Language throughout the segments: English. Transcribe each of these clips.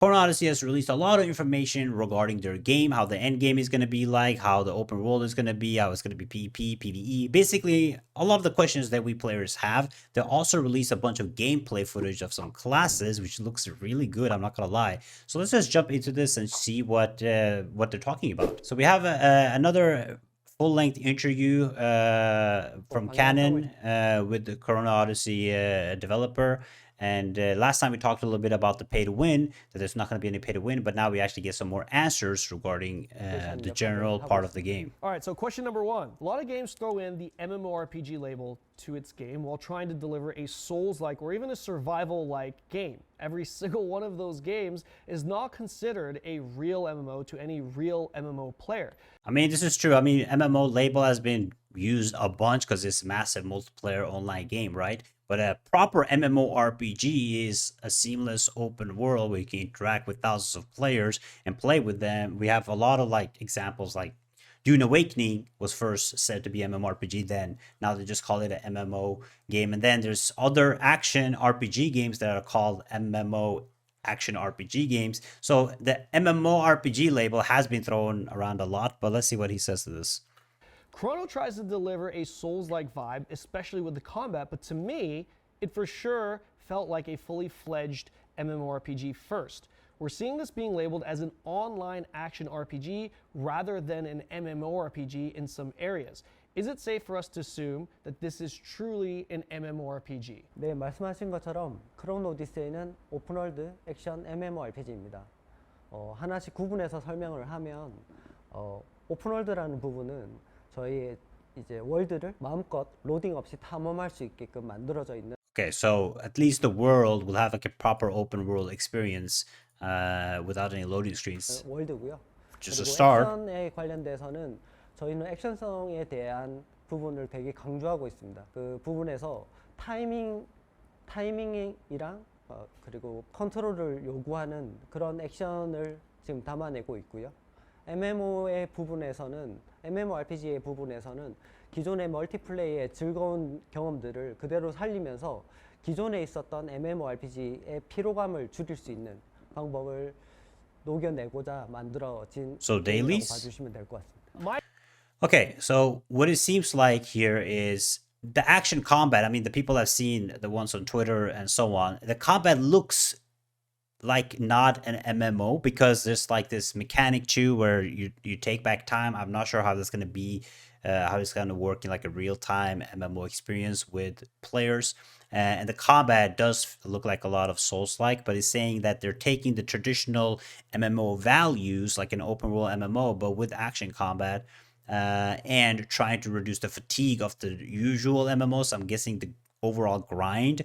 Chrono Odyssey has released a lot of information regarding their game, how the end game is going to be like, how the open world is going to be, how it's going to be PvP, PvE. Basically, a lot of the questions that we players have. They also released a bunch of gameplay footage of some classes, which looks really good. I'm not gonna lie. So let's just jump into this and see what they're talking about. So we have another full-length interview from Canon with the Chrono Odyssey developer. And last time we talked a little bit about the pay to win, that there's not going to be any pay to win, but now we actually get some more answers regarding the general part of the game. All right, so question number one. A lot of games throw in the MMORPG label to its game while trying to deliver a Souls-like or even a survival-like game. Every single one of those games is not considered a real MMO to any real MMO player. I mean, this is true. I mean, MMO label has been used a bunch because it's a massive multiplayer online game, right? But a proper MMORPG is a seamless open world where you can interact with thousands of players and play with them. We have a lot of like examples like Dune Awakening was first said to be MMORPG, then now they just call it an MMO game. And then there's other action RPG games that are called MMO action RPG games. So the MMORPG label has been thrown around a lot, but let's see what he says to this. Chrono tries to deliver a Souls-like vibe, especially with the combat, but to me, it for sure felt like a fully fledged MMORPG first. We're seeing this being labeled as an online action RPG rather than an MMORPG in some areas. Is it safe for us to assume that this is truly an MMORPG? 네, 말씀하신 것처럼 크로노 오디세이는 오픈월드 액션 MMORPG입니다. 하나씩 구분해서 설명을 하면 오픈월드라는 부분은 저희의 이제 월드를 마음껏 로딩 없이 탐험할 수 있게끔 만들어져 있는. Okay, so at least the world will have like a proper open world experience without any loading screens. 월드고요. Just a start. 액션에 관련돼서는 저희는 액션성에 대한 부분을 되게 강조하고 있습니다. 그 부분에서 타이밍이랑 그리고 컨트롤을 요구하는 그런 액션을 지금 담아내고 있고요. MMORPG의 부분에서는 기존의 멀티플레이의 즐거운 경험들을 그대로 살리면서 기존에 있었던 MMORPG의 피로감을 줄일 수 있는 방법을 녹여내고자 만들어진 게임이라고 봐주시면 될 것 같습니다. Okay, so what it seems like here is the action combat. I mean, the people have seen the ones on Twitter and so on. The combat looks like not an MMO because there's like this mechanic too where you take back time. I'm not sure how that's going to be, how it's going to work in like a real-time MMO experience with players. And the combat does look like a lot of Souls-like, but it's saying that they're taking the traditional MMO values like an open world MMO, but with action combat, and trying to reduce the fatigue of the usual MMOs. I'm guessing the overall grind.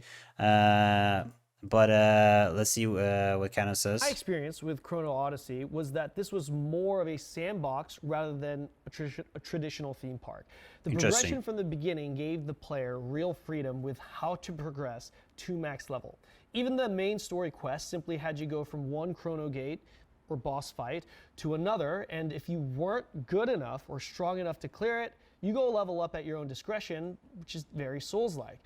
But let's see what Canon says. My experience with Chrono Odyssey was that this was more of a sandbox rather than a traditional theme park. The progression from the beginning gave the player real freedom with how to progress to max level. Even the main story quest simply had you go from one Chrono Gate or boss fight to another, and if you weren't good enough or strong enough to clear it, you go level up at your own discretion, which is very Souls-like.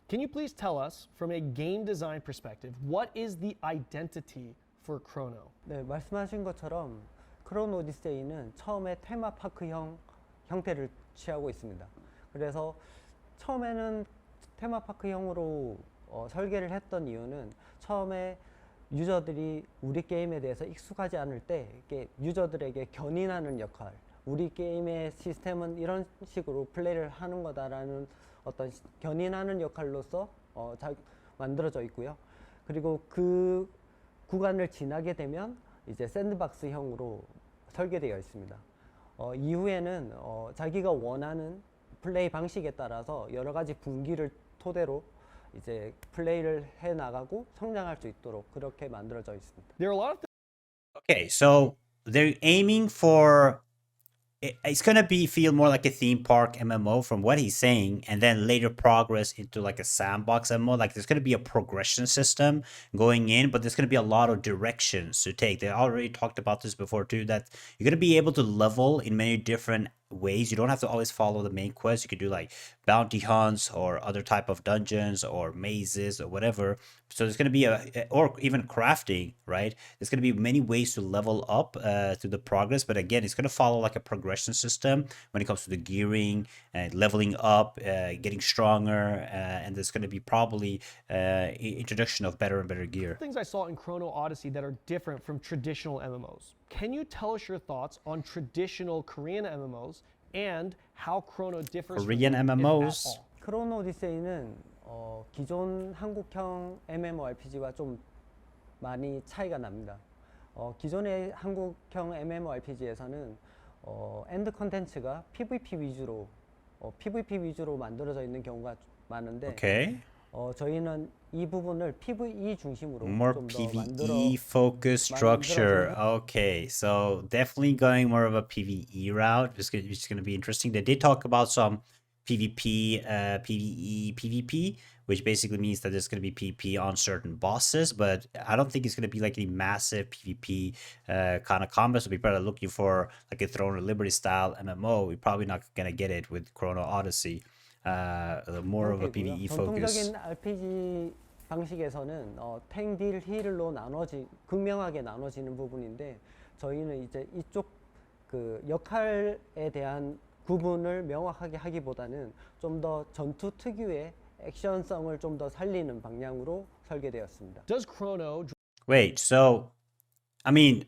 Can you please tell us, from a game design perspective, what is the identity for Chrono? 네, 말씀하신 것처럼 크로노 오디세이는 처음에 테마파크형 형태를 취하고 있습니다. 그래서 처음에는 테마파크형으로 설계를 했던 이유는 처음에 유저들이 우리 게임에 대해서 익숙하지 않을 때 이게 유저들에게 견인하는 역할, 우리 게임의 시스템은 이런 식으로 플레이를 하는 거다라는 어떤 견인하는 역할로서 만들어져 있고요. 그리고 그 구간을 지나게 되면 이제 샌드박스형으로 설계되어 있습니다. 이후에는 자기가 원하는 플레이 방식에 따라서 여러 가지 분기를 토대로 이제 플레이를 해 나가고 성장할 수 있도록 그렇게 만들어져 있습니다. There are a lot of Okay, so they're aiming for it's gonna feel more like a theme park MMO from what he's saying, and then later progress into like a sandbox MMO. Like there's gonna be a progression system going in, but there's gonna be a lot of directions to take. They already talked about this before too, that you're gonna be able to level in many different ways. You don't have to always follow the main quest. You could do like bounty hunts or other type of dungeons or mazes or whatever. So there's going to be or even crafting, right? There's going to be many ways to level up through the progress. But again, it's going to follow like a progression system when it comes to the gearing and leveling up, getting stronger. And there's going to be probably introduction of better and better gear. Things I saw in Chrono Odyssey that are different from traditional MMOs. Can you tell us your thoughts on traditional Korean MMOs and how Chrono differs Korean from them, MMOs? if at all? 크로노 오디세이는 기존 한국형 MMORPG와 좀 많이 차이가 납니다. 기존의 한국형 MMORPG에서는 엔드 컨텐츠가 PvP 위주로 만들어져 있는 경우가 많은데 Okay. 저희는 이 부분을 PvE 중심으로 More 좀 더 PvE focus structure. Okay, so definitely going more of a PvE route, which is going to be interesting. They did talk about some PvP, PvE, PvP, which basically means that there's going to be PvP on certain bosses, but I don't think it's going to be like a massive PvP kind of combat. So people are looking for like a Throne of Liberty style MMO. We're probably not going to get it with Chrono Odyssey. More of a PvE focus. 전통적인 RPG 방식에서는 탱, 딜, 힐로 극명하게 나눠지는 부분인데 저희는 이제 이쪽 그 역할에 대한 구분을 명확하게 하기보다는 좀 더 전투 특유의 액션성을 좀 더 살리는 방향으로 설계되었습니다. Does Chrono Wait, so I mean,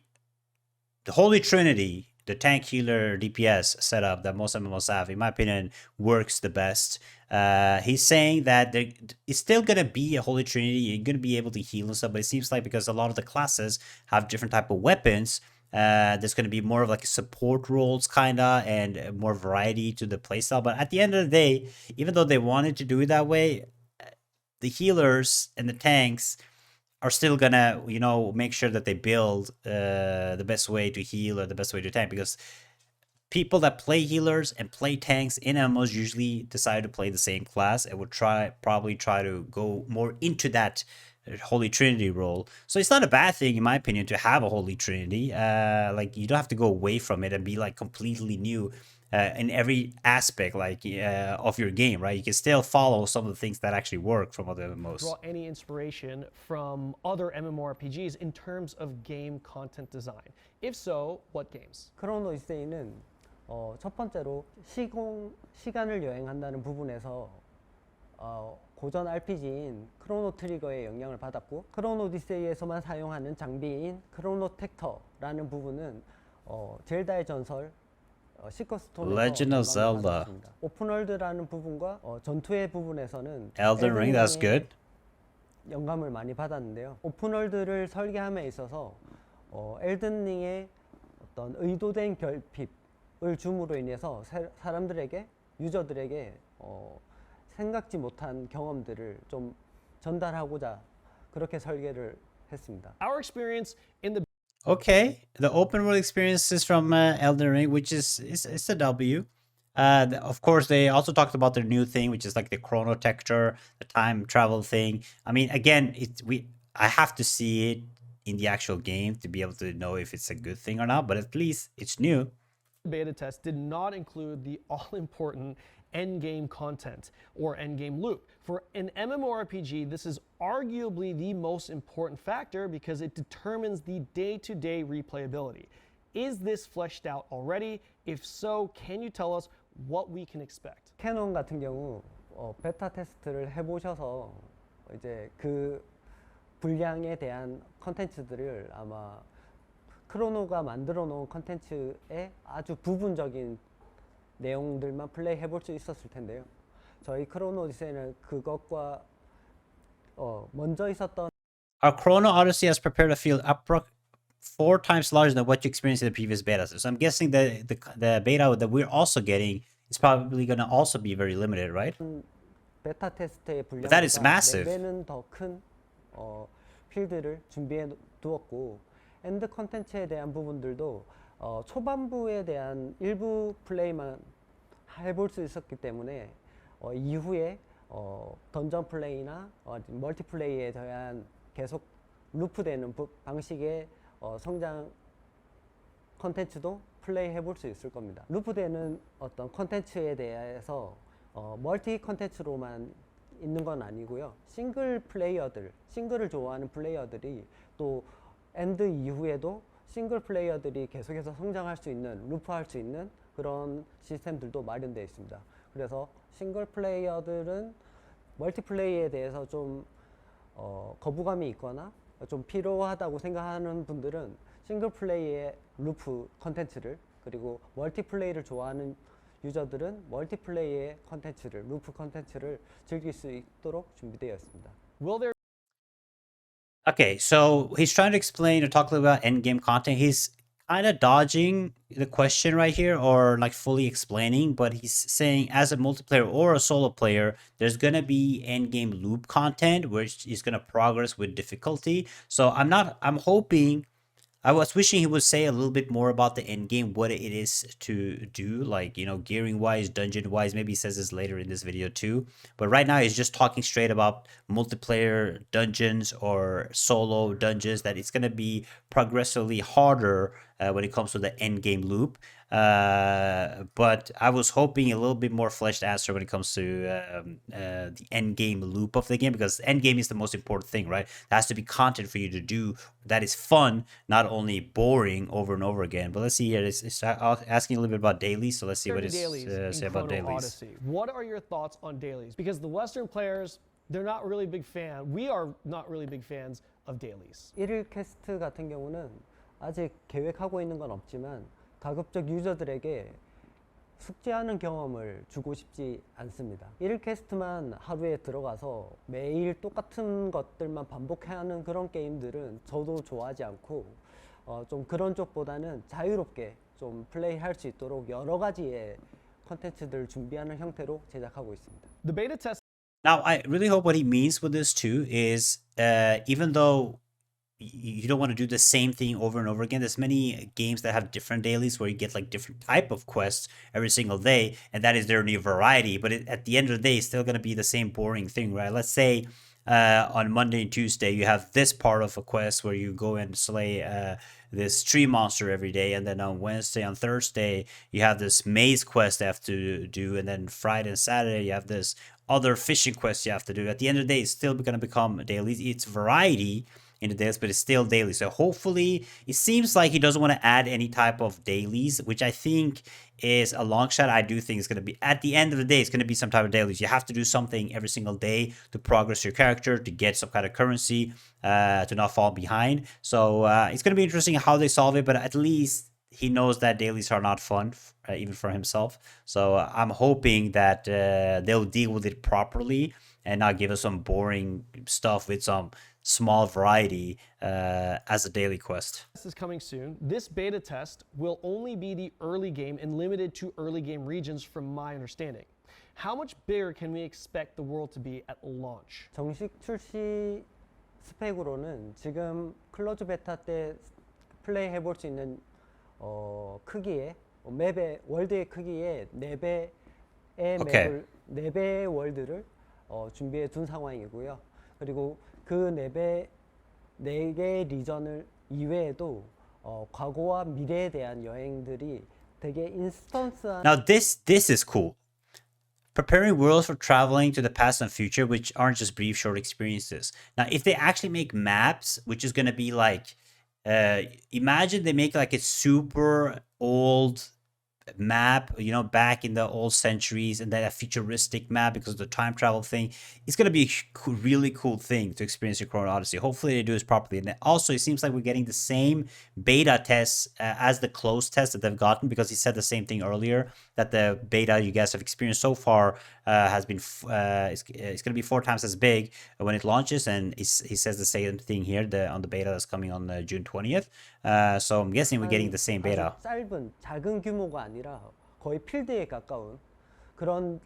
the Holy Trinity, the tank healer DPS setup that most MMOs have, in my opinion, works the best. He's saying that it's still gonna be a Holy Trinity. You're gonna be able to heal and stuff, but it seems like because a lot of the classes have different type of weapons, there's gonna be more of like support roles kinda and more variety to the playstyle. But at the end of the day, even though they wanted to do it that way, the healers and the tanks are still gonna, make sure that they build the best way to heal or the best way to tank, because people that play healers and play tanks in MMOs usually decide to play the same class and would probably try to go more into that Holy Trinity role. So it's not a bad thing, in my opinion, to have a Holy Trinity. Like, you don't have to go away from it and be like completely new in every aspect of your game, right? You can still follow some of the things that actually work from other MMOs. draw any inspiration from other MMORPGs in terms of game content design? If so, what games? 크로노 오디세이는 첫 번째로 시간을 여행한다는 부분에서 고전 RPG인 크로노 트리거의 영향을 받았고, 크로노 오디세이에서만 사용하는 장비인 크로노 텍터라는 부분은 젤다의 전설 시커스톤에서 Legend of Zelda. 오픈월드라는 부분과 전투의 부분에서는 Elden Ring, that's good. 영감을 많이 받았는데요. 오픈월드를 설계함에 있어서 엘든링의 어떤 의도된 결핍을 줌으로 인해서 유저들에게 생각지 못한 경험들을 좀 전달하고자 그렇게 설계를 했습니다. Our experience in the Okay, the open world experiences from Elden Ring, which is a W. Of course, they also talked about their new thing, which is like the chrono texture, the time travel thing. I mean, again, I have to see it in the actual game to be able to know if it's a good thing or not. But at least it's new. beta test did not include the all-important endgame content or endgame loop. For an MMORPG, this is arguably the most important factor because it determines the day-to-day replayability. Is this fleshed out already? If so, can you tell us what we can expect? 캐논 같은 경우 베타 테스트를 해보셔서 이제 그 분량에 대한 컨텐츠들을 아마 크로노가 만들어 놓은 컨텐츠의 아주 부분적인 내용들만 플레이 해볼 수 있었을 텐데요. 저희 크로노 오디세이는 그것과 먼저 있었던 Our Chrono Odyssey has prepared a field 4 times larger than what you experienced in the previous beta. So I'm guessing that the beta that we're also getting is probably going to also be very limited, right? 베타 테스트의 But that is 분량보다 massive. 4배는 더 큰 필드를 준비해 두었고, 엔드 컨텐츠에 대한 부분들도 초반부에 대한 일부 플레이만 해볼 수 있었기 때문에 이후에 던전 플레이나 멀티플레이에 대한 계속 루프되는 방식의 성장 컨텐츠도 플레이 해볼 수 있을 겁니다. 루프되는 어떤 컨텐츠에 대해서 멀티 컨텐츠로만 있는 건 아니고요. 싱글 플레이어들, 싱글을 좋아하는 플레이어들이 또 엔드 이후에도 싱글 플레이어들이 계속해서 성장할 수 있는, 루프할 수 있는 그런 시스템들도 마련되어 있습니다. 그래서 싱글 플레이어들은 멀티플레이에 대해서 좀 거부감이 있거나 좀 필요하다고 생각하는 분들은 싱글 플레이의 루프 컨텐츠를, 그리고 멀티플레이를 좋아하는 유저들은 멀티플레이의 컨텐츠를, 루프 컨텐츠를 즐길 수 있도록 준비되어 있습니다. Will there Okay, so he's trying to explain or talk a little about endgame content. He's kind of dodging the question right here, or like fully explaining, but he's saying as a multiplayer or a solo player, there's gonna be endgame loop content which is gonna progress with difficulty. So I'm hoping, I was wishing he would say a little bit more about the end game, what it is to do, like, you know, gearing wise, dungeon wise. Maybe he says this later in this video too. But right now he's just talking straight about multiplayer dungeons or solo dungeons, that it's going to be progressively harder when it comes to the end game loop. But I was hoping a little bit more fleshed answer when it comes to the end game loop of the game, because end game is the most important thing, right? There has to be content for you to do that is fun, not only boring over and over again. But let's see here. It's asking a little bit about dailies, so let's see what it says about dailies. Odyssey. What are your thoughts on dailies? Because the Western players, they're not really big fan. We are not really big fans of dailies. 1일 퀘스트 같은 경우는 아직 계획하고 있는 건 없지만 가급적 유저들에게 숙제하는 경험을 주고 싶지 않습니다. 1일 퀘스트만 하루에 들어가서 매일 똑같은 것들만 반복해야 하는 그런 게임들은 저도 좋아하지 않고 좀 그런 쪽보다는 자유롭게 좀 플레이할 수 있도록 여러 가지의 컨텐츠들을 준비하는 형태로 제작하고 있습니다. The beta test. Now, I really hope what he means with this too is even though you don't want to do the same thing over and over again. There's many games that have different dailies where you get like different type of quests every single day, and that is their new variety. But at the end of the day, it's still going to be the same boring thing, right? Let's say on Monday and Tuesday, you have this part of a quest where you go and slay this tree monster every day, and then on Wednesday, on Thursday, you have this maze quest you have to do, and then Friday and Saturday, you have this other fishing quest you have to do. At the end of the day, it's still going to become dailies. It's variety in the dailies, but it's still daily. So hopefully, it seems like he doesn't want to add any type of dailies, which I think is a long shot. I do think it's going to be, at the end of the day, it's going to be some type of dailies. You have to do something every single day to progress your character, to get some kind of currency, to not fall behind. So it's going to be interesting how they solve it, but at least he knows that dailies are not fun, even for himself. So I'm hoping that they'll deal with it properly and not give us some boring stuff with some small variety as a daily quest. This is coming soon. This beta test will only be the early game and limited to early game regions from my understanding. How much bigger can we expect the world to be at launch? 정식 출시 스펙으로는 지금 클로즈 베타 때 플레이 해볼 수 있는 크기의 맵의 월드의 크기의 4배의 맵을 4배의 월드를 준비해 둔 상황이고요. 그리고 그 4개의 리전을 이외에도 과거와 미래에 대한 여행들이 되게 인스턴스한. Now this is cool. Preparing worlds for traveling to the past and future, which aren't just brief short experiences. Now, if they actually make maps, which is going to be like, imagine they make like a super old map, you know, back in the old centuries, and then a futuristic map because of the time travel thing. It's going to be a really cool thing to experience in Chrono Odyssey. Hopefully they do this properly. And also, it seems like we're getting the same beta tests as the closed tests that they've gotten, because he said the same thing earlier, that the beta you guys have experienced so far has been, it's going to be 4 times as big when it launches. And he says the same thing here on the beta that's coming on June 20th. So I'm guessing we're getting the same beta. 짧은 작은 규모가 아니라 거의 필드에 가까운 그런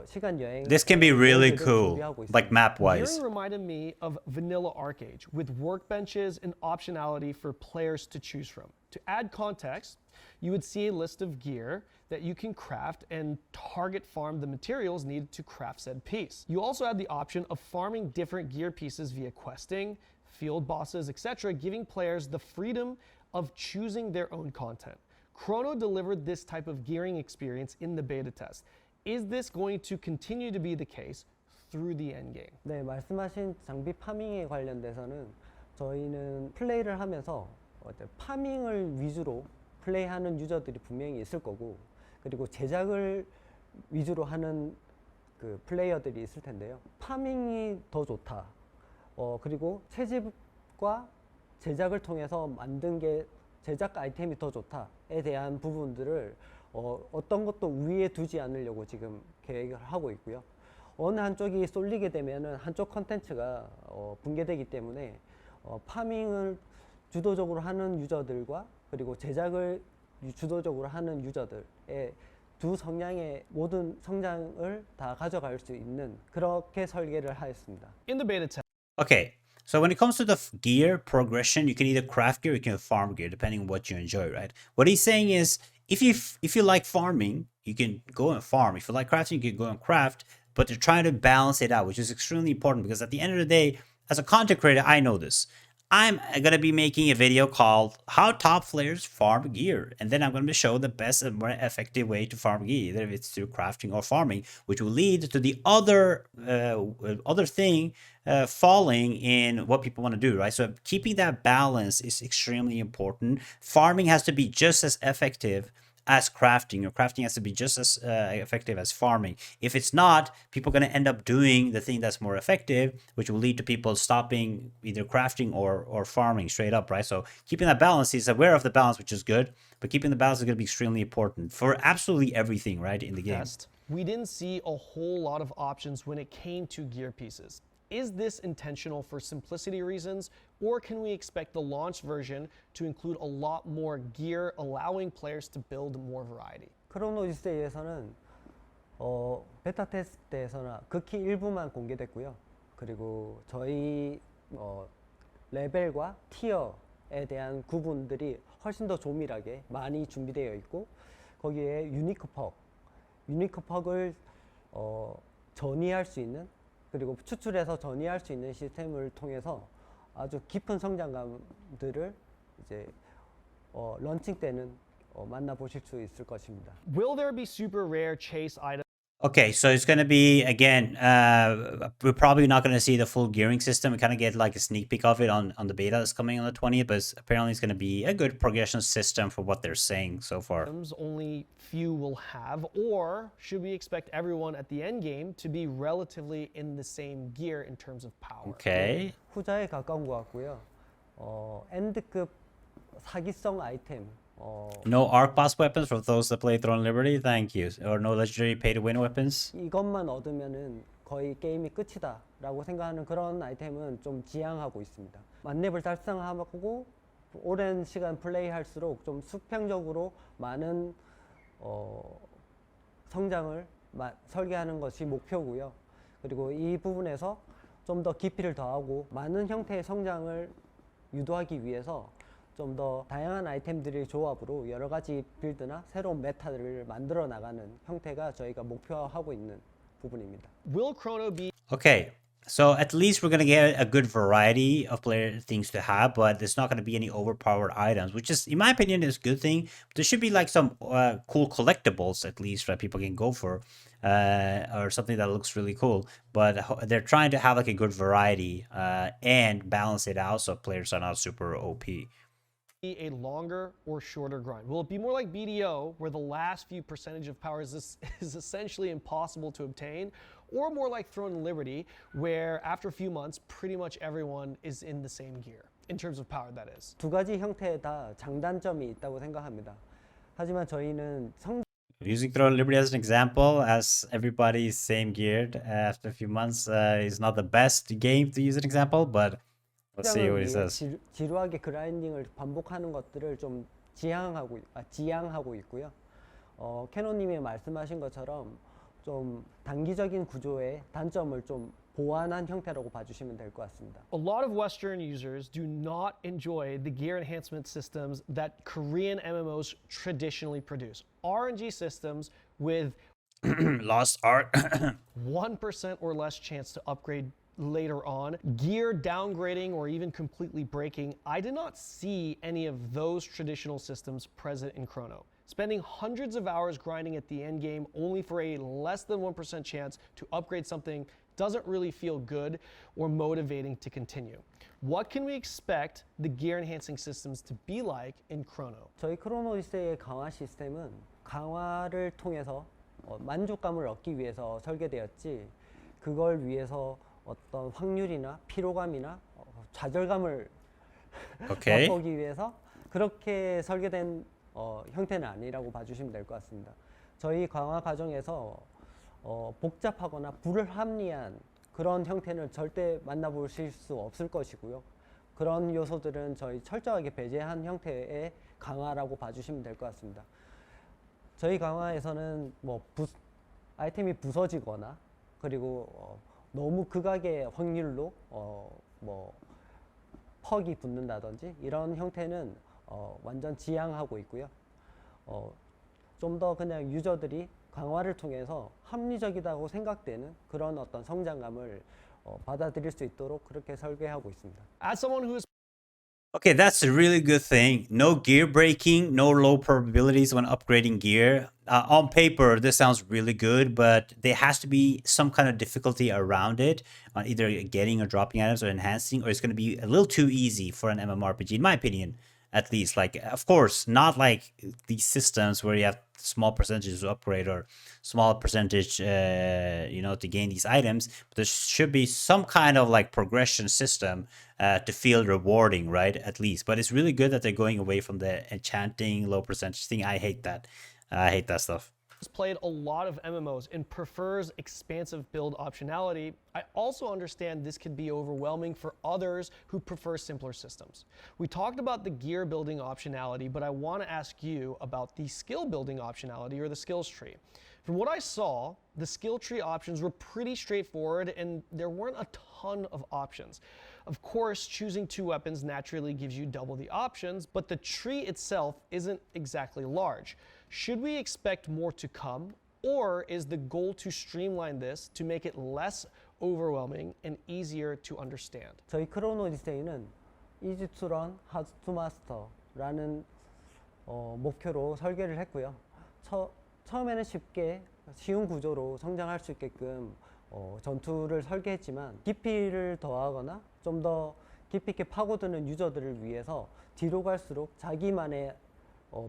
시간 여행. This can be really cool, like map-wise. Gearing reminded me of vanilla Arcade, with workbenches and optionality for players to choose from. To add context, you would see a list of gear that you can craft and target farm the materials needed to craft said piece. You also had the option of farming different gear pieces via questing, field bosses, etc., giving players the freedom of choosing their own content. Chrono delivered this type of gearing experience in the beta test. Is this going to continue to be the case through the endgame? 네, 말씀하신 장비 파밍에 관련돼서는 저희는 플레이를 하면서 파밍을 위주로 플레이하는 유저들이 분명히 있을 거고, 그리고 제작을 위주로 하는 그 플레이어들이 있을 텐데요. 파밍이 더 좋다. 그리고 채집과 제작을 통해서 만든 게 제작 아이템이 더 좋다에 대한 부분들을 어떤 것도 우위에 두지 않으려고 지금 계획을 하고 있고요. 어느 한쪽이 쏠리게 되면은 한쪽 컨텐츠가 붕괴되기 때문에 파밍을 주도적으로 하는 유저들과 그리고 제작을 주도적으로 하는 유저들의 두 성향의 모든 성장을 다 가져갈 수 있는 그렇게 설계를 하였습니다. In the beta test. Okay, so when it comes to the gear progression, you can either craft gear or you can farm gear, depending on what you enjoy, right? What he's saying is, if you like farming, you can go and farm. If you like crafting, you can go and craft. But they're trying to balance it out, which is extremely important because at the end of the day, as a content creator, I know this. I'm going to be making a video called How Top Players Farm Gear. And then I'm going to show the best and more effective way to farm gear, either if it's through crafting or farming, which will lead to the other thing falling in what people want to do, right? So keeping that balance is extremely important. Farming has to be just as effective as crafting, or crafting has to be just as effective as farming. If it's not, people are going to end up doing the thing that's more effective, which will lead to people stopping either crafting or farming straight up, right? So keeping that balance, he's aware of the balance, which is good, but keeping the balance is going to be extremely important for absolutely everything, right, in the game. We didn't see a whole lot of options when it came to gear pieces. Is this intentional for simplicity reasons, or can we expect the launch version to include a lot more gear, allowing players to build more variety? 크로노 오디세이에서는 베타 테스트 때에서는 극히 일부만 공개됐고요. 그리고 저희 레벨과 티어에 대한 구분들이 훨씬 더 조밀하게 많이 준비되어 있고, 거기에 유니크 퍽을 전이할 수 있는, 그리고 추출해서 전이할 수 있는 시스템을 통해서 아주 깊은 성장감들을 이제 런칭 때는 만나보실 수 있을 것입니다. Will there be super rare chase items? Okay, so it's going to be, again, we're probably not going to see the full gearing system. We kind of get like a sneak peek of it on the beta that's coming on the 20th, but apparently it's going to be a good progression system for what they're saying so far. Only few will have, or should we expect everyone at the end game to be relatively in the same gear in terms of power? Okay. 후자에 가까운 것 같고요. 엔드급 사기성 아이템. No arc boss weapons for those that play Throne Liberty, thank you. Or no legendary pay-to-win weapons. 이것만 얻으면은 거의 게임이 끝이다라고 생각하는 그런 아이템은 좀 지양하고 있습니다. 만렙을 달성하고 오랜 시간 플레이할수록 좀 수평적으로 많은 성장을 설계하는 것이 목표고요. 그리고 이 부분에서 좀 더 깊이를 더하고 많은 형태의 성장을 유도하기 위해서 좀 더 다양한 아이템들의 조합으로 여러 가지 빌드나 새로운 메타를 만들어 나가는 형태가 저희가 목표하고 있는 부분입니다. Will Chrono be Okay, so at least we're going to get a good variety of player things to have, but there's not going to be any overpowered items, which is, in my opinion, is a good thing. There should be like some cool collectibles at least that people can go for, or something that looks really cool. But they're trying to have like a good variety and balance it out so players are not super OP. a longer or shorter grind? Will it be more like BDO, where the last few percentage of power is essentially impossible to obtain, or more like Throne Liberty, where after a few months, pretty much everyone is in the same gear, in terms of power, that is? 두 가지 형태에 다 장단점이 있다고 생각합니다. 하지만 저희는 Using Throne Liberty as an example, as everybody's same geared after a few months, is not the best game to use an example, but let's see what he says. 지루하게 그라인딩을 반복하는 것들을 좀 지양하고 있고요. 캐논님이 말씀하신 것처럼 좀 단기적인 구조의 단점을 좀 보완한 형태라고 봐주시면 될 것 같습니다. A lot of Western users do not enjoy the gear enhancement systems that Korean MMOs traditionally produce. RNG systems with Lost art. 1% or less chance to upgrade later on, gear downgrading or even completely breaking, I did not see any of those traditional systems present in Chrono. Spending hundreds of hours grinding at the end game only for a less than 1% chance to upgrade something doesn't really feel good or motivating to continue. What can we expect the gear enhancing systems to be like in Chrono? 저희 크로노 오디세이의 강화 시스템은 강화를 통해서 만족감을 얻기 위해서 설계되었지 그걸 위해서 어떤 확률이나 피로감이나 좌절감을 맛보기 위해서 그렇게 설계된 형태는 아니라고 봐주시면 될 것 같습니다. 저희 강화 과정에서 복잡하거나 불합리한 그런 형태는 절대 만나보실 수 없을 것이고요. 그런 요소들은 저희 철저하게 배제한 형태의 강화라고 봐주시면 될 것 같습니다. 저희 강화에서는 아이템이 부서지거나 그리고 너무 극악의 확률로 퍽이 붙는다든지 이런 형태는 완전 지양하고 있고요. 좀 더 그냥 유저들이 강화를 통해서 합리적이라고 생각되는 그런 어떤 성장감을 받아들일 수 있도록 그렇게 설계하고 있습니다. As someone who is Okay, that's a really good thing. No gear breaking, no low probabilities when upgrading gear. On paper, this sounds really good, but there has to be some kind of difficulty around it on either getting or dropping items or enhancing, or it's going to be a little too easy for an MMORPG, in my opinion, at least. Like, of course, not like these systems where you have small percentages to upgrade or small percentage, to gain these items. But there should be some kind of like progression system to feel rewarding, right? At least. But it's really good that they're going away from the enchanting low percentage thing. I hate that. I hate that stuff. Played a lot of MMOs and prefers expansive build optionality, I also understand this could be overwhelming for others who prefer simpler systems. We talked about the gear building optionality, but I want to ask you about the skill building optionality or the skills tree. From what I saw, the skill tree options were pretty straightforward and there weren't a ton of options. Of course, choosing 2 weapons naturally gives you double the options, but the tree itself isn't exactly large. Should we expect more to come, or is the goal to streamline this to make it less overwhelming and easier to understand? 저희 크로노 오디세이는 Easy to Run, Hard to Master라는 목표로 설계를 했고요. 처음에는 쉽게 쉬운 구조로 성장할 수 있게끔 전투를 설계했지만 깊이를 더하거나 좀 더 깊이 있게 파고드는 유저들을 위해서 뒤로 갈수록 자기만의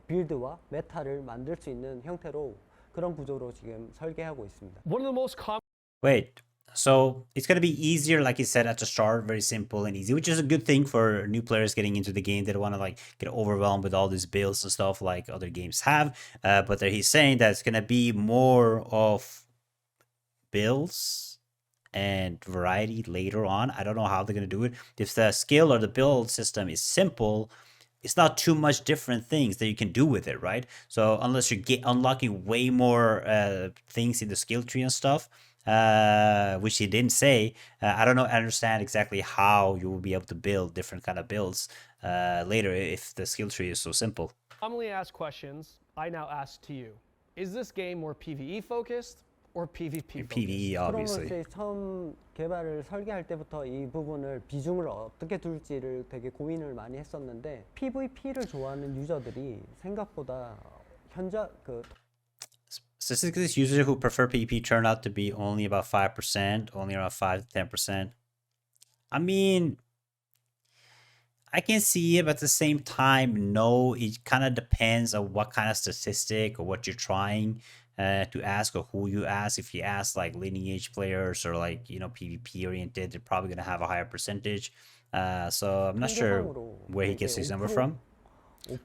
빌드와 메타를 만들 수 있는 형태로 그런 구조로 지금 설계하고 있습니다. One of the most common Wait, so it's going to be easier, like you said, at the start, very simple and easy, which is a good thing for new players getting into the game. They don't want to like get overwhelmed with all these builds and stuff like other games have. But he's saying that it's going to be more of builds and variety later on. I don't know how they're going to do it. If the skill or the build system is simple, it's not too much different things that you can do with it, right? So unless you get unlocking way more things in the skill tree and stuff, which he didn't say, I don't know. I understand exactly how you will be able to build different kind of builds later if the skill tree is so simple. Commonly asked questions I now ask to you. Is this game more PvE focused or PvP focused? PvE, obviously. 크로노 처음 개발을 설계할 때부터 이 부분을 비중을 어떻게 둘지를 되게 고민을 많이 했었는데 PvP를 좋아하는 유저들이 생각보다 Statistics, users who prefer PvP turn out to be only about 5%, only around 5 to 10%. I mean, I can see it, but at the same time, no, it kind of depends on what kind of statistic or what you're trying to ask or who you ask. If you ask like lineage players or like, PvP oriented, they're probably going to have a higher percentage. So I'm not sure where he gets his number from.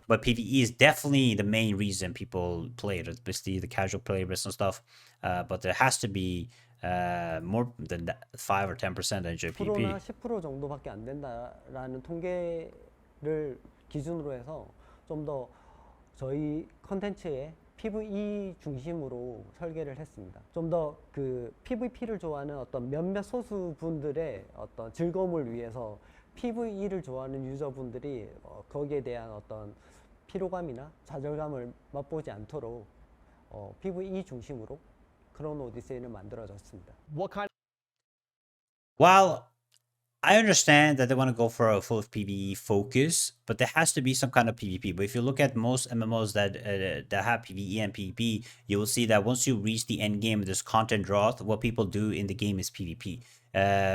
But PvE is definitely the main reason people play it, especially the casual players and stuff. But there has to be more than 5 or 10% that enjoy PvP. 10% 정도밖에 안 된다라는 통계를 기준으로 해서 좀 더 저희 컨텐츠에 PvE 중심으로 설계를 했습니다. 좀 더 그 PvP를 좋아하는 어떤 몇몇 소수 분들의 어떤 즐거움을 위해서 PvE를 좋아하는 유저분들이 거기에 대한 어떤 피로감이나 좌절감을 맛보지 않도록 PvE 중심으로 크로노 오디세이를 만들어졌습니다. What kind Well, I understand that they want to go for a full PvE focus, but there has to be some kind of PvP. But if you look at most MMOs that have PvE and PvP, you will see that once you reach the end game, there's content drought. What people do in the game is PvP.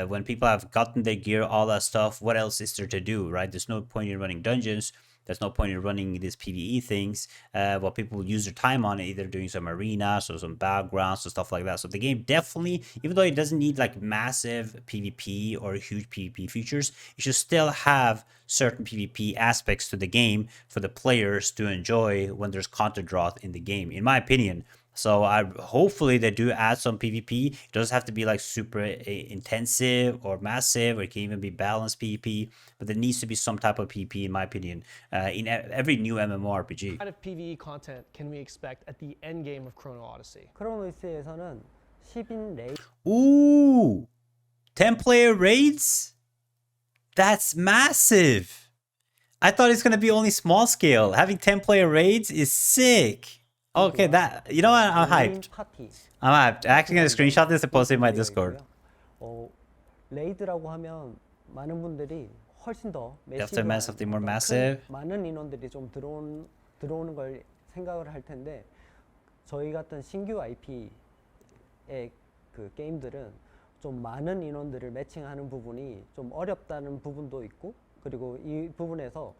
When people have gotten their gear, all that stuff, what else is there to do, right? There's no point in running dungeons. There's no point in running these PvE things. Well, people use their time on it, either doing some arenas or some battlegrounds or stuff like that. So the game definitely, even though it doesn't need like massive PvP or huge PvP features, it should still have certain PvP aspects to the game for the players to enjoy when there's content drought in the game, in my opinion. So I hopefully they do add some PvP. It doesn't have to be like super intensive or massive, or it can even be balanced PvP. But there needs to be some type of PvP, in my opinion, in every new MMORPG. What kind of PvE content can we expect at the end game of Chrono Odyssey? 크로노 오디세이에서는 10인 레이 Ooh, 10-player raids? That's massive. I thought it's gonna be only small scale. Having 10-player raids is sick. Okay, that, you know what? I'm hyped. 파티. I'm hyped. I'm actually gonna screenshot this and post it in my Discord. 레이드라고 하면 많은 분들이 훨씬 더 have to demand something more massive. 많은 인원들이 좀 들어오는 걸 생각을 할 텐데 저희 같은 신규 IP의 그 게임들은 좀 많은 인원들을 매칭하는 부분이 좀 어렵다는 부분도 있고, 그리고 이 부분에서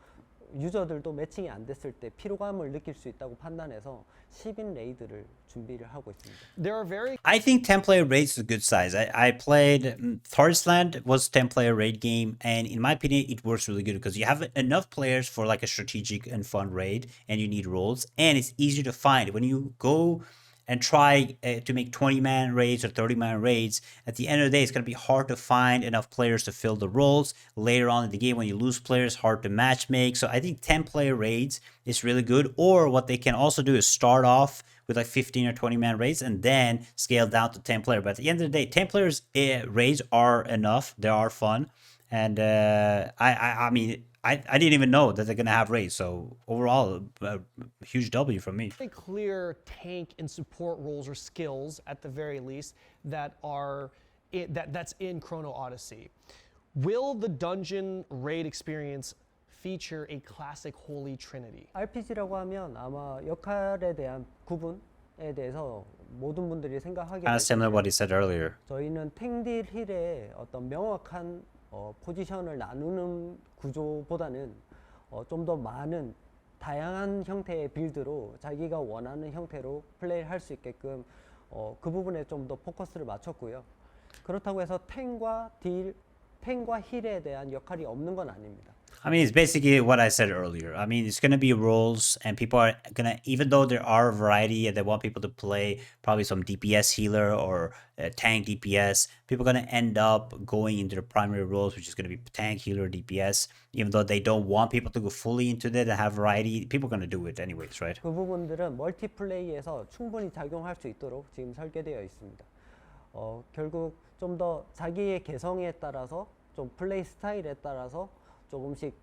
유저들도 매칭이 안 됐을 때 피로감을 느낄 수 있다고 판단해서 10인 레이드를 준비를 하고 있습니다. There are very I think 10-player raids is a good size. I played Forestland was 10-player raid game, and in my opinion, it works really good because you have enough players for like a strategic and fun raid, and you need roles, and it's easier to find when you go and try to make 20-man raids or 30-man raids. At the end of the day, it's going to be hard to find enough players to fill the roles. Later on in the game, when you lose players, hard to match make. So I think 10-player raids is really good. Or what they can also do is start off with like 15 or 20-man raids and then scale down to 10-player. But at the end of the day, 10-players raids are enough. They are fun. And I mean, I didn't even know that they're going to have raids. So overall, a huge W from me. clear tank and support roles or skills at the very least that are that's in Chrono Odyssey. Will the dungeon raid experience feature a classic holy trinity? RPG라고 하면 아마 역할에 대한 구분에 대해서 모든 분들이 생각하게 Kind of 될 similar to 텐데 what he said earlier. 저희는 탱딜 힐의 어떤 명확한 포지션을 나누는 구조보다는 좀 더 많은 다양한 형태의 빌드로 자기가 원하는 형태로 플레이를 할 수 있게끔 그 부분에 좀 더 포커스를 맞췄고요. 그렇다고 해서 탱과 힐에 대한 역할이 없는 건 아닙니다. I mean, it's basically what I said earlier. I mean, it's going to be roles, and people are going to, even though there are a variety and they want people to play probably some DPS healer or tank DPS, people are going to end up going into the primary roles, which is going to be tank, healer, DPS. Even though they don't want people to go fully into that and have variety, people are going to do it anyways, right? 그 부분들은 멀티플레이에서 충분히 작용할 수 있도록 지금 설계되어 있습니다. 결국 좀 더 자기의 개성에 따라서 좀 플레이 스타일에 따라서 조금씩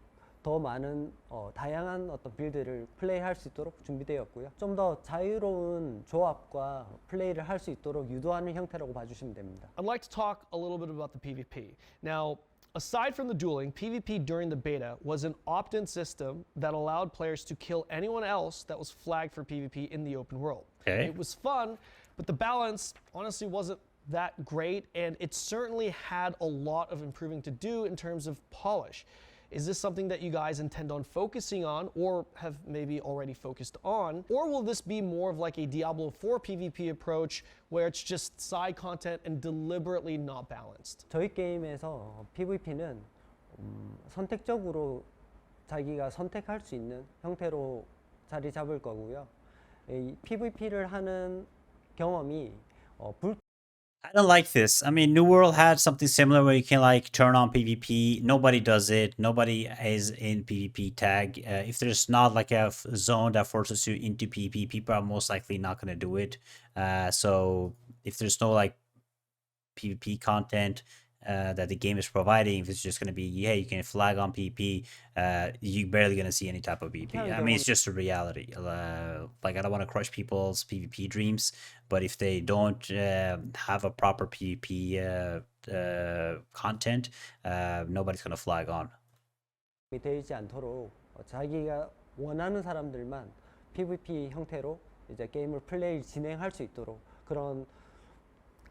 더 많은 다양한 어떤 빌드를 플레이할 수 있도록 준비되었고요. 좀 더 자유로운 조합과 플레이를 할 수 있도록 유도하는 형태라고 봐주시면 됩니다. I'd like to talk a little bit about the PvP. Now, aside from the dueling, PvP during the beta was an opt-in system that allowed players to kill anyone else that was flagged for PvP in the open world. Okay. It was fun, but the balance honestly wasn't that great, and it certainly had a lot of improving to do in terms of polish. Is this something that you guys intend on focusing on, or have maybe already focused on? Or will this be more of like a Diablo 4 PvP approach where it's just side content and deliberately not balanced? 저희 게임에서 PVP는 선택적으로 자기가 선택할 수 있는 형태로 자리 잡을 거고요. 이 PVP를 하는 경험이 I don't like this. I mean, New World had something similar where you can like turn on PvP. Nobody does it. Nobody is in PvP tag. If there's not like a zone that forces you into PvP, people are most likely not going to do it. So if there's no like PvP content that the game is providing, if it's just going to be, yeah, you can flag on PvP, you're barely going to see any type of PvP. I mean, it's just a reality. Like, I don't want to crush people's PvP dreams, but if they don't have a proper PvP content, nobody's gonna flag on. 되지 않도록 자기가 원하는 사람들만 PvP 형태로 이제 게임을 진행할 수 있도록 그런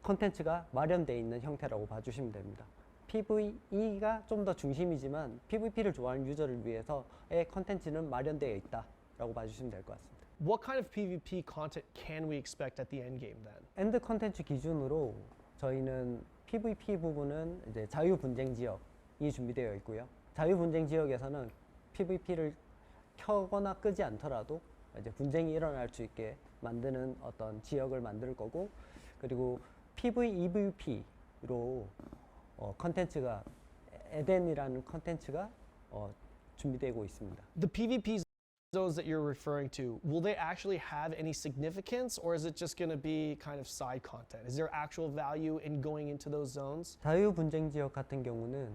컨텐츠가 마련되어 있는 형태라고 봐주시면 됩니다. PvE가 좀 더 중심이지만 PvP를 좋아하는 유저를 위해서의 컨텐츠는 마련되어 있다라고 봐주시면 될 것 같습니다. What kind of PvP content can we expect at the end game then? 엔드 컨텐츠 기준으로 저희는 PvP 부분은 이제 자유 분쟁 지역이 준비되어 있고요. 자유 분쟁 지역에서는 PvP를 켜거나 끄지 않더라도 이제 분쟁이 일어날 수 있게 만드는 어떤 지역을 만들 거고, 그리고 PvEVP로 컨텐츠가 에덴이라는 컨텐츠가 준비되고 있습니다. The PvP zones that you're referring to, will they actually have any significance, or is it just going to be kind of side content? Is there actual value in going into those zones? 자유 분쟁 지역 같은 경우는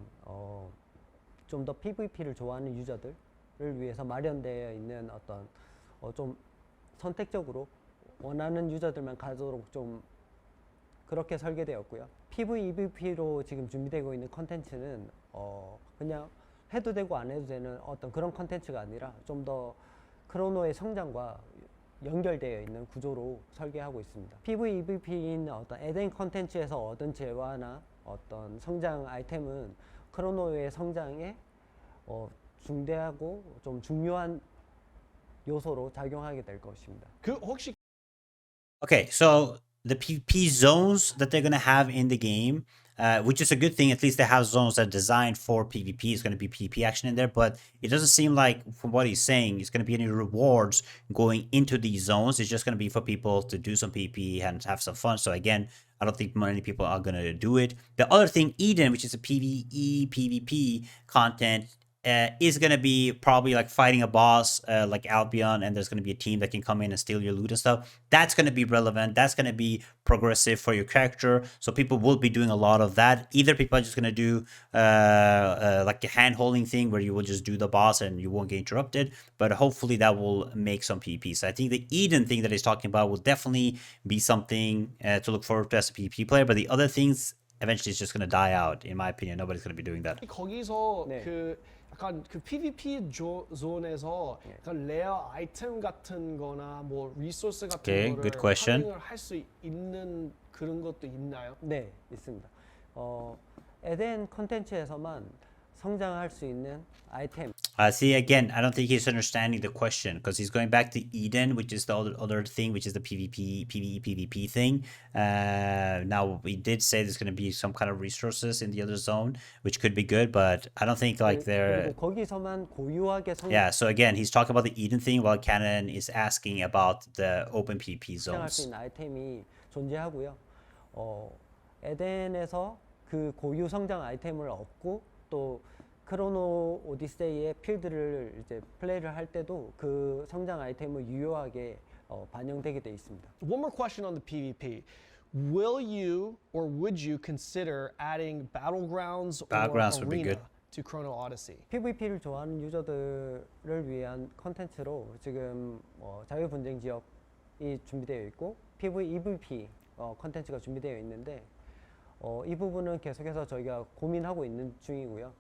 좀 더 PvP를 좋아하는 유저들을 위해서 마련되어 있는 어떤 좀 선택적으로 원하는 유저들만 가도록 좀 그렇게 설계되었고요. PvEVP로 지금 준비되고 있는 컨텐츠는 그냥 해도 되고 안 해도 되는 어떤 그런 컨텐츠가 아니라 좀 더 크로노의 성장과 연결되어 있는 구조로 설계하고 있습니다. PvEVP인 어떤 에덴 컨텐츠에서 얻은 재화나 어떤 성장 아이템은 크로노의 성장에 중대하고 좀 중요한 요소로 작용하게 될 것입니다. 그 혹시 Okay, so the PvP zones that they're going to have in the game, which is a good thing. At least they have zones that are designed for PvP. It's going to be PvP action in there, but it doesn't seem like, from what he's saying, it's going to be any rewards going into these zones. It's just going to be for people to do some PvP and have some fun. So again, I don't think many people are going to do it. The other thing, Eden, which is a PvE, PvP content, is going to be probably like fighting a boss like Albion, and there's going to be a team that can come in and steal your loot and stuff. That's going to be relevant. That's going to be progressive for your character. So people will be doing a lot of that. Either people are just going to do like a hand-holding thing where you will just do the boss and you won't get interrupted. But hopefully that will make some PvP. So I think the Eden thing that he's talking about will definitely be something to look forward to as a PvP player. But the other things, eventually it's just going to die out. In my opinion, nobody's going to be doing that. 거기서 네. 약간 그 PvP 존에서 약간 레어 아이템 같은 거나 뭐 리소스 같은 Okay, 거를 good question. 파밍을 할 수 있는 그런 것도 있나요? 네, 있습니다. 에덴 컨텐츠에서만 성장할 수 있는 아이템. See, again, I don't think he's understanding the question because he's going back to Eden, which is the other thing, which is the PvP, PvE, PvP thing. Now, we did say there's going to be some kind of resources in the other zone, which could be good, but I don't think like they're... 그리고 거기서만 고유하게 Yeah, so again, he's talking about the Eden thing while Canon is asking about the open PvP 성장할 수 zones. 있는 아이템이 존재하고요. 에덴에서 그 고유 성장 아이템을 얻고 또 크로노 오디세이의 필드를 이제 플레이를 할 때도 그 성장 아이템을 유효하게 반영되게 돼 있습니다. One more question on the PvP. Will you or would you consider adding battlegrounds Battlegrounds or would be arena good. to Chrono Odyssey? PvP를 좋아하는 유저들을 위한 컨텐츠로 지금 자유 분쟁 지역이 준비되어 있고 PvEVP 컨텐츠가 준비되어 있는데 이 부분은 계속해서 저희가 고민하고 있는 중이고요.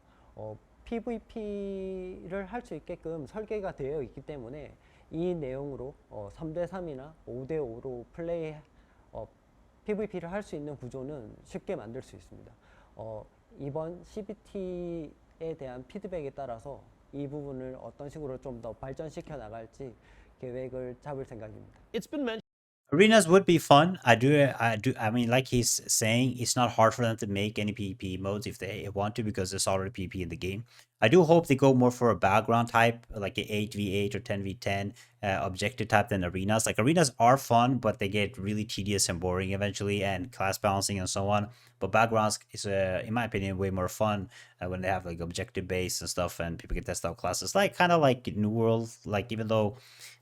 PvP를 할 수 있게끔 설계가 되어 있기 때문에 이 내용으로 3대3이나 5대5로 PvP를 할 수 있는 구조는 쉽게 만들 수 있습니다. 이번 CBT에 대한 피드백에 따라서 이 부분을 어떤 식으로 좀 더 발전시켜 나갈지 계획을 잡을 생각입니다. It's been mentioned Arenas would be fun. I mean, like he's saying, it's not hard for them to make any PvP modes if they want to because there's already PvP in the game. I do hope they go more for a background type, like a 8v8 or 10v10 objective type than arenas. Like arenas are fun, but they get really tedious and boring eventually, and class balancing and so on. But backgrounds is, in my opinion, way more fun when they have like objective base and stuff, and people can test out classes. Like kind of like New World. Like even though,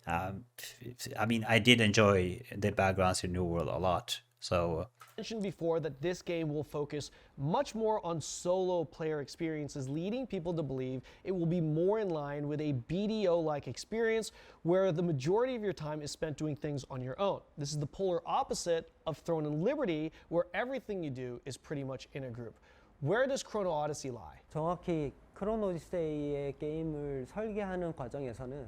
I mean, I did enjoy the backgrounds in New World a lot. So mentioned before that this game will focus much more on solo player experiences, leading people to believe it will be more in line with a BDO-like experience where the majority of your time is spent doing things on your own. This is the polar opposite of Throne and Liberty, where everything you do is pretty much in a group. Where does Chrono Odyssey lie? 정확히 크로노 오디세이의 게임을 설계하는 과정에서는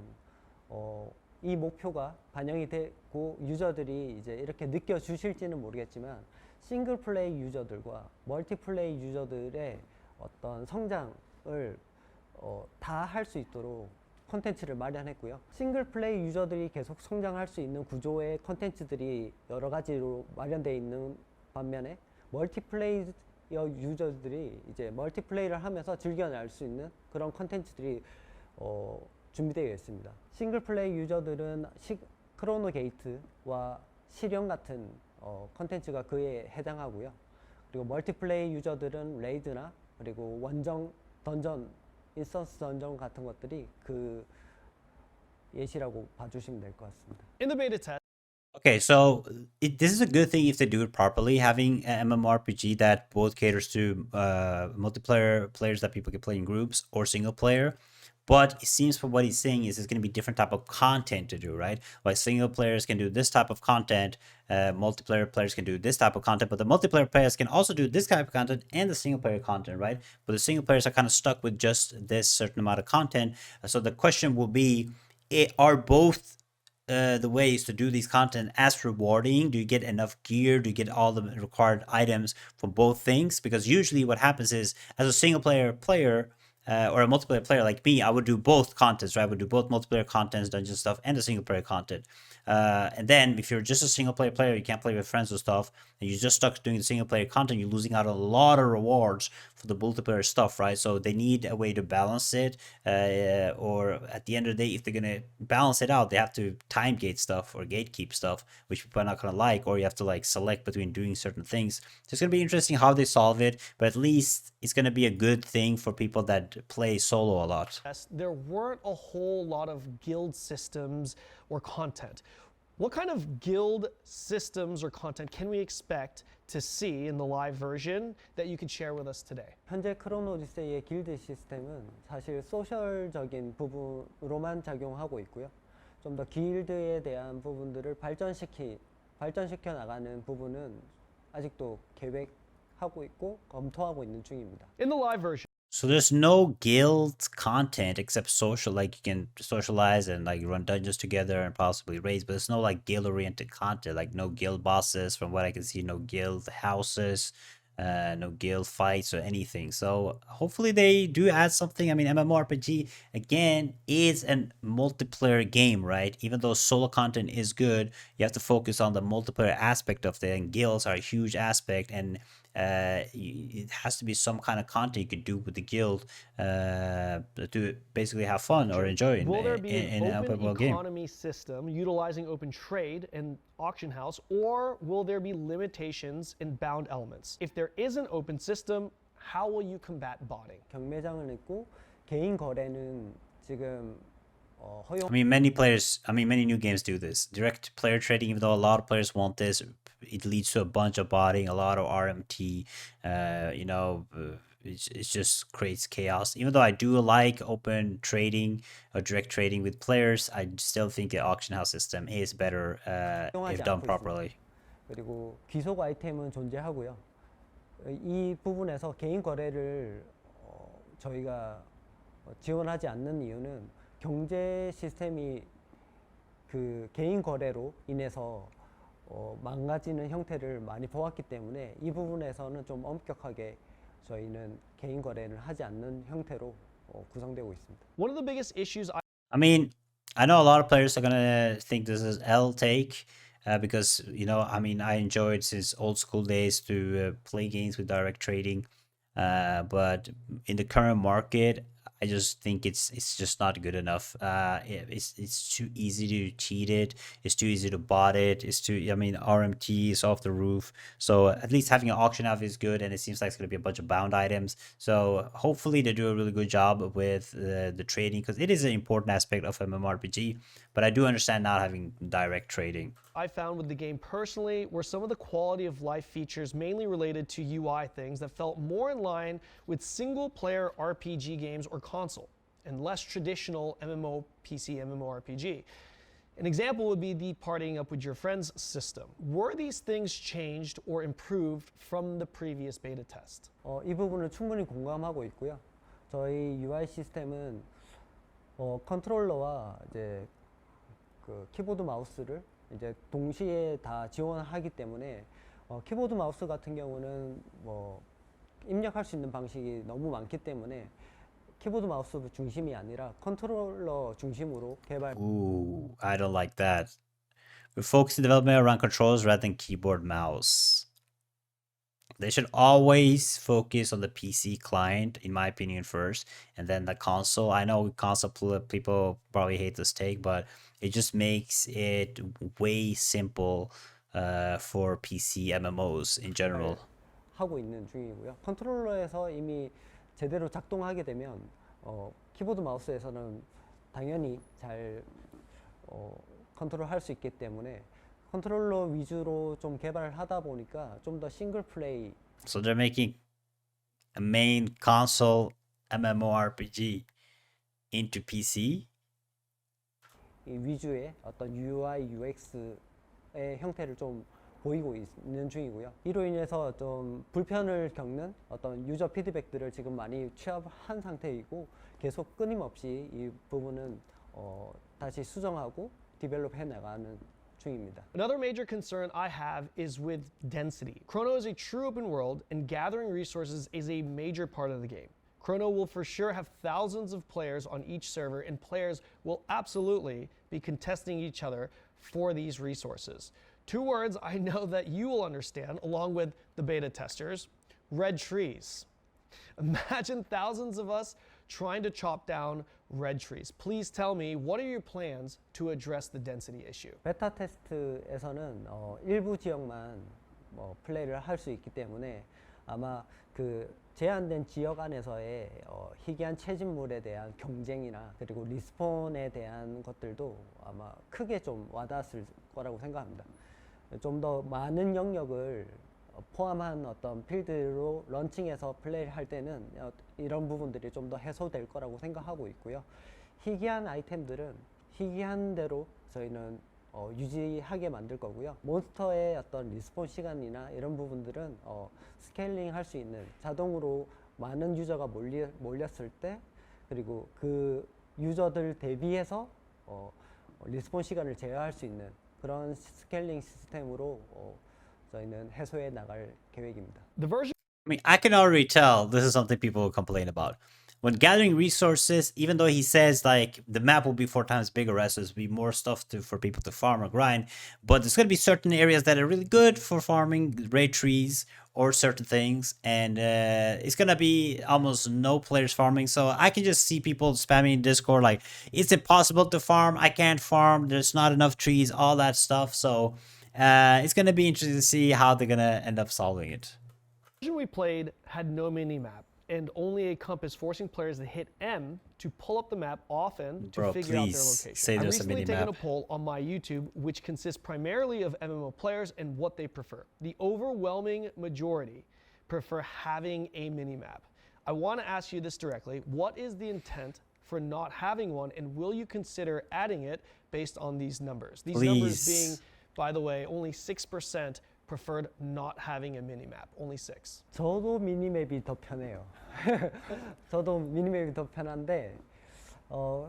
이 목표가 반영이 되고 유저들이 이제 이렇게 느껴주실지는 모르겠지만 싱글 플레이 유저들과 멀티플레이 유저들의 어떤 성장을 다 할 수 있도록 콘텐츠를 마련했고요. 싱글 플레이 유저들이 계속 성장할 수 있는 구조의 콘텐츠들이 여러 가지로 마련되어 있는 반면에 멀티플레이 유저들이 이제 멀티플레이를 하면서 즐겨낼 수 있는 그런 콘텐츠들이 준비되어 있습니다. 싱글 플레이 유저들은 크로노 게이트와 실현 같은 콘텐츠가 그에 해당하고요. 그리고 멀티플레이 유저들은 레이드나 그리고 원정 던전, 인스턴스 던전 같은 것들이 그 예시라고 봐주시면 될 것 같습니다. In the beta test, Okay, so this is a good thing if they do it properly, having an MMORPG that both caters to multiplayer players that people can play in groups or single player. But it seems from what he's saying is there's going to be different type of content to do, right? Like single players can do this type of content, multiplayer players can do this type of content, but the multiplayer players can also do this type of content and the single player content, right? But the single players are kind of stuck with just this certain amount of content. So the question will be, are both the ways to do these content as rewarding? Do you get enough gear? Do you get all the required items for both things? Because usually what happens is, as a single player or a multiplayer player like me, I would do both contents, right? I would do both multiplayer contents, dungeon stuff, and the single player content. And then if you're just a single player, you can't play with friends or stuff, and you're just stuck doing the single player content, you're losing out on a lot of rewards for the multiplayer stuff, right? So they need a way to balance it, or at the end of the day, if they're gonna balance it out, they have to time gate stuff or gatekeep stuff, which people are not gonna like, or you have to like select between doing certain things. So it's gonna be interesting how they solve it, but at least it's gonna be a good thing for people that play solo a lot. there weren't a whole lot of guild systems or content. What kind of guild systems or content can we expect to see in the live version that you could share with us today? 현재 크로노 오디세이의 길드 시스템은 사실 소셜적인 부분으로만 작용하고 있고요. 좀 더 길드에 대한 부분들을 발전시켜 나가는 부분은 아직도 계획하고 있고 검토하고 있는 중입니다. In the live version, So there's no guild content except social, like you can socialize and like run dungeons together and possibly raids, but there's no like guild oriented content, like no guild bosses from what I can see, no guild houses, no guild fights or anything. So hopefully they do add something. I mean, MMORPG again is a multiplayer game, right? Even though solo content is good, you have to focus on the multiplayer aspect of it, and guilds are a huge aspect, and it has to be some kind of content you could do with the guild to basically have fun or enjoy will there be in an an open open world game. economy system utilizing open trade and auction house, or will there be limitations in bound elements? If there is an open system, how will you combat botting? 경매장을 냈고 개인 거래는 지금 허용. I mean, many new games do this. Direct player trading, even though a lot of players want this, it leads to a bunch of botting, a lot of RMT, it just creates chaos. Even though I do like open trading or direct trading with players, I still think the auction house system is better if done properly. 그리고 귀속 아이템은 존재하고요. 이 부분에서 개인 거래를 저희가 지원하지 않는 이유는 경제 시스템이 그 개인 거래로 인해서 망가지는 형태를 많이 보았기 때문에 이 부분에서는 좀 엄격하게 저희는 개인 거래를 하지 않는 형태로 구성되고 있습니다. One of the biggest issues I mean, I know a lot of players are gonna think this is L take because I enjoyed since old school days to play games with direct trading, but in the current market, I just think it's just not good enough. It's too easy to cheat it. It's too easy to bot it. It's too, I mean, RMT is off the roof. So at least having an auction off is good, and it seems like it's going to be a bunch of bound items. So hopefully they do a really good job with the trading, because it is an important aspect of MMORPG. But I do understand not having direct trading. I found with the game personally were some of the quality of life features mainly related to UI things that felt more in line with single player RPG games or console and less traditional MMO PC MMORPG. An example would be the partying up with your friends system. Were these things changed or improved from the previous beta test? 이 부분을 충분히 공감하고 있고요. 저희 UI 시스템은 컨트롤러와 이제 그 키보드 마우스를 이제 동시에 다 지원하기 때문에 키보드 마우스 같은 경우는 뭐 입력할 수 있는 방식이 너무 많기 때문에 키보드 마우스 중심이 아니라 컨트롤러 중심으로 개발. Ooh, I don't like that. We focus the development around controls rather than keyboard mouse. They should always focus on the PC client, in my opinion, first, and then the console. I know console people probably hate this take, but it just makes it way simple for PC MMOs in general. 하고 있는 중이고요. 컨트롤러에서 이미 제대로 작동하게 되면 키보드 마우스에서는 당연히 잘 컨트롤할 수 있기 때문에 컨트롤러 위주로 좀 개발을 하다 보니까 좀 더 싱글 플레이. So they're making a main console MMORPG into PC. 이 위주의 어떤 UI, UX의 형태를 좀 보이고 있는 중이고요. 이로 인해서 좀 불편을 겪는 어떤 유저 피드백들을 지금 많이 취합한 상태이고 계속 끊임없이 이 부분은 다시 수정하고 디벨롭해 나가는 중입니다. Another major concern I have is with density. Chrono is a true open world, and gathering resources is a major part of the game. Chrono will for sure have thousands of players on each server, and players will absolutely be contesting each other for these resources. Two words I know that you will understand, along with the beta testers: red trees. Imagine thousands of us trying to chop down red trees. Please tell me, what are your plans to address the density issue? 베타 테스트에서는 일부 지역만 플레이를 할 수 있기 때문에 아마 그 제한된 지역 안에서의 희귀한 채집물에 대한 경쟁이나 그리고 리스폰에 대한 것들도 아마 크게 좀 와닿았을 거라고 생각합니다. 좀 더 많은 영역을 포함한 어떤 필드로 런칭해서 플레이를 할 때는 이런 부분들이 좀 더 해소될 거라고 생각하고 있고요. 희귀한 아이템들은 희귀한 대로 저희는 유지하게 만들 거고요. 몬스터의 어떤 리스폰 시간이나 이런 부분들은 스케일링 할 수 있는, 자동으로 많은 유저가 몰렸을 때 그리고 그 유저들 대비해서 리스폰 시간을 제어할 수 있는 그런 스케일링 시스템으로 저희는 해소해 나갈 계획입니다. The version I mean, I can already tell this is something people will complain about. When gathering resources, even though he says like the map will be 4 times bigger, so there's be more stuff for people to farm or grind, but there's going to be certain areas that are really good for farming raid trees or certain things, and it's going to be almost no players farming. So I can just see people spamming in Discord like, it's impossible to farm, I can't farm, there's not enough trees, all that stuff. So it's going to be interesting to see how they're going to end up solving it. The version we played had no mini-map and only a compass, forcing players to hit M to pull up the map often to figure out their location. Say I've there's a recently taken mini-map. a poll on my YouTube, which consists primarily of MMO players and what they prefer. The overwhelming majority prefer having a mini-map. I want to ask you this directly. What is the intent for not having one, and will you consider adding it based on these numbers? These numbers being, by the way, only 6% preferred not having a mini-map. Only 6. 저도 미니맵이 더 편해요. 저도 미니맵이 더 편한데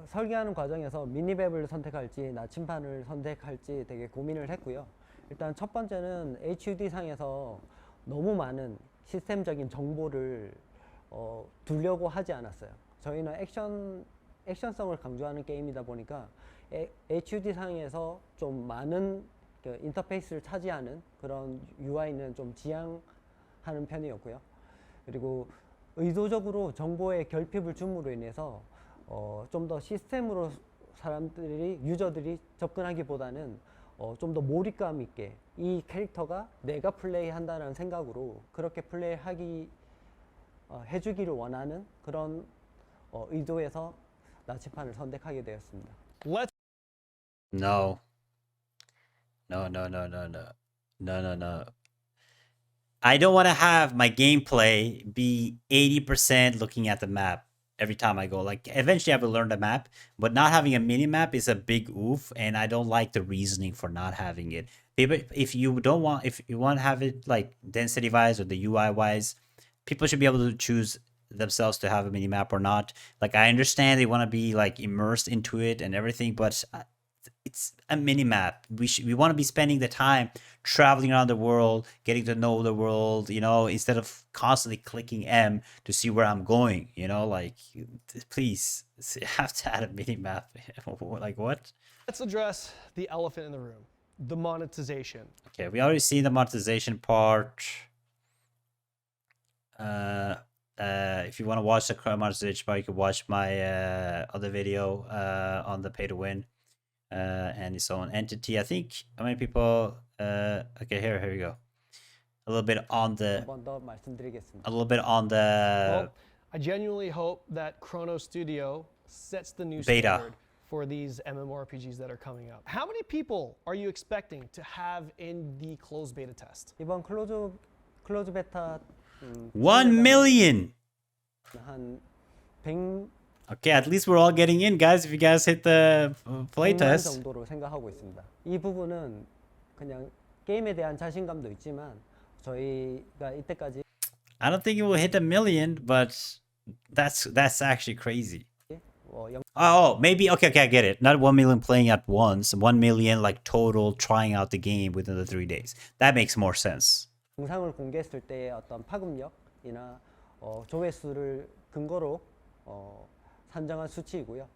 설계하는 과정에서 미니맵을 선택할지 나침반을 선택할지 되게 고민을 했고요. 일단 첫 번째는 HUD 상에서 너무 많은 시스템적인 정보를 두려고 하지 않았어요. 저희는 액션성을 강조하는 게임이다 보니까 HUD 상에서 좀 많은 그 인터페이스를 차지하는 그런 UI는 좀 지향하는 편이었고요. 그리고 의도적으로 정보의 결핍을 줌으로 인해서 좀 더 시스템으로 유저들이 접근하기보다는 좀 더 몰입감 있게 이 캐릭터가 내가 플레이한다는 생각으로 그렇게 플레이하기 해주기를 원하는 그런 의도에서 나치판을 선택하게 되었습니다. No. No, no, no, no, no. No, no, no. I don't want to have my gameplay be 80% looking at the map every time I go. Like, eventually I will learn the map, but not having a mini map is a big oof, and I don't like the reasoning for not having it. If you want to have it like density wise or the UI wise, people should be able to choose themselves to have a mini map or not. Like, I understand they want to be like immersed into it and everything, but it's a mini map. We want to be spending the time traveling around the world, getting to know the world, you know, instead of constantly clicking M to see where I'm going, you know, like, please, you have to add a mini map. Like, what? Let's address the elephant in the room, the monetization. Okay, we already seen the monetization part. If you want to watch the monetization part, you can watch my other video on the pay to win and its own entity. I think how many people? Okay, here we go. A little bit on the. Well, I genuinely hope that Chrono Studio sets the new beta standard for these MMORPGs that are coming up. How many people are you expecting to have in the closed beta test? 이번 클로즈 베타 1 million. 한 100. Okay, at least we're all getting in, guys. If you guys hit the playtest 정도로 생각하고 있습니다. 이 부분은 그냥 게임에 대한 자신감도 있지만 저희가 이때까지 I don't think it will hit 1 million, but that's actually crazy. Oh, maybe okay, I get it. Not 1 million playing at once. 1 million like total trying out the game within the 3 days. That makes more sense. 영상을 공개했을 때 어떤 파급력이나 조회수를 근거로 산정한 수치이고요.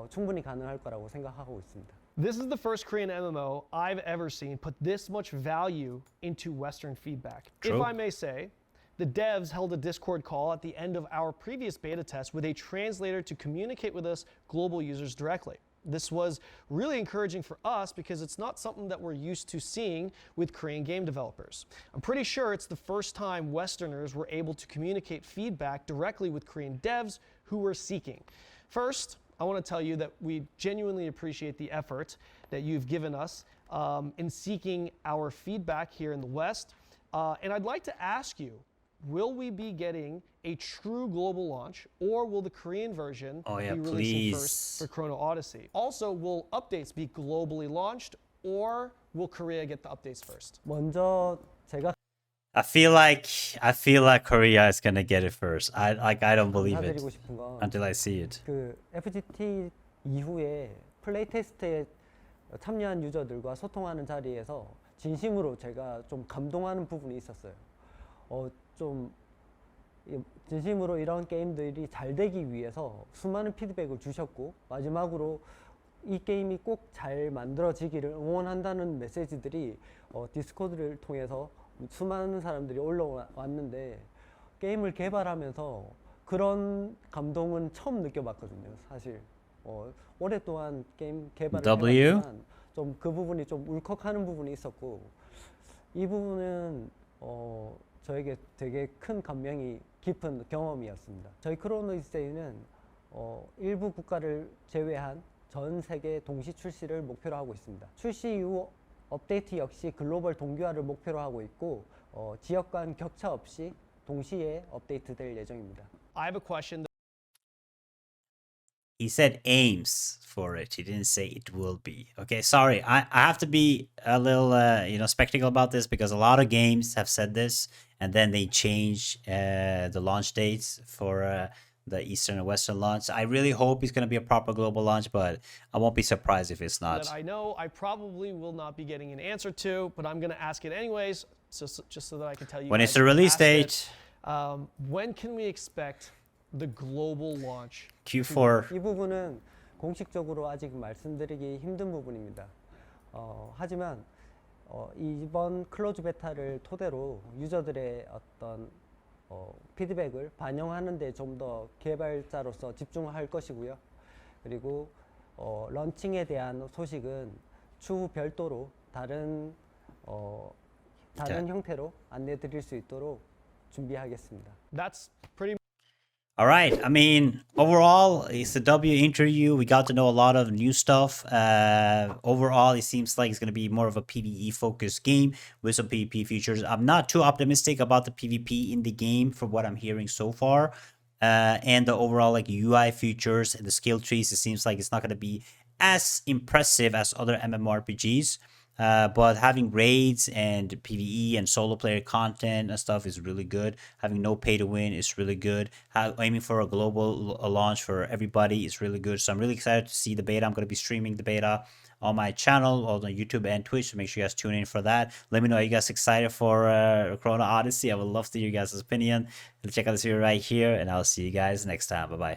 충분히 가능할 거라고 생각하고 있습니다. This is the first Korean MMO I've ever seen put this much value into Western feedback. True. If I may say, the devs held a Discord call at the end of our previous beta test with a translator to communicate with us global users directly. This was really encouraging for us because it's not something that we're used to seeing with Korean game developers. I'm pretty sure it's the first time Westerners were able to communicate feedback directly with Korean devs who were seeking. First, I want to tell you that we genuinely appreciate the effort that you've given us in seeking our feedback here in the West. And I'd like to ask you, will we be getting a true global launch, or will the Korean version be releasing first for Chrono Odyssey? Also, will updates be globally launched, or will Korea get the updates first? 먼저 제가 I feel like Korea is gonna get it first. I don't believe it 감사드리고 싶은 건 until I see it. 그 FGT 이후에 플레이 테스트에 참여한 유저들과 소통하는 자리에서 진심으로 제가 좀 감동하는 부분이 있었어요. 좀 진심으로 이런 게임들이 잘 되기 위해서 수많은 피드백을 주셨고 마지막으로 이 게임이 꼭 잘 만들어지기를 응원한다는 메시지들이 디스코드를 통해서 수많은 사람들이 올라왔는데 게임을 개발하면서 그런 감동은 처음 느껴봤거든요. 사실 오랫동안 게임 개발을 해왔지만 좀 그 부분이 좀 울컥하는 부분이 있었고 이 부분은 저에게 되게 큰 감명이 깊은 경험이었습니다. 저희 크로노 오디세이는 일부 국가를 제외한 전 세계 동시 출시를 목표로 하고 있습니다. 출시 이후 업데이트 역시 글로벌 동기화를 목표로 하고 있고 지역 간 격차 없이 동시에 업데이트될 예정입니다. I have a question. He said aims for it. He didn't say it will be. Okay, sorry. I have to be a little skeptical about this because a lot of games have said this and then they change the launch dates for the Eastern and Western launch. I really hope it's going to be a proper global launch, but I won't be surprised if it's not. That I know I probably will not be getting an answer to, but I'm going to ask it anyways, just so that I can tell you. When it's the release date. When can we expect the global launch? Q4. 이 부분은 공식적으로 아직 말씀드리기 힘든 부분입니다. 하지만 이번 클로즈 베타를 토대로 유저들의 어떤 피드백을 반영하는 데 좀 더 개발자로서 집중할 것이고요. 그리고 런칭에 대한 소식은 추후 별도로 다른 형태로 안내 드릴 수 있도록 준비하겠습니다. That's pretty All right. I mean, overall, it's a W interview. We got to know a lot of new stuff. Overall, it seems like it's going to be more of a PvE focused game with some PvP features. I'm not too optimistic about the PvP in the game from what I'm hearing so far. And the overall like UI features and the skill trees, it seems like it's not going to be as impressive as other MMORPGs. But having raids and PvE and solo player content and stuff is really good. Having no pay to win is really good. Aiming for a global launch for everybody is really good. So I'm really excited to see the beta. I'm going to be streaming the beta on my channel, on YouTube and Twitch. So make sure you guys tune in for that. Let me know, are you guys excited for Chrono Odyssey? I would love to hear your guys' opinion. Check out this video right here, and I'll see you guys next time. Bye-bye.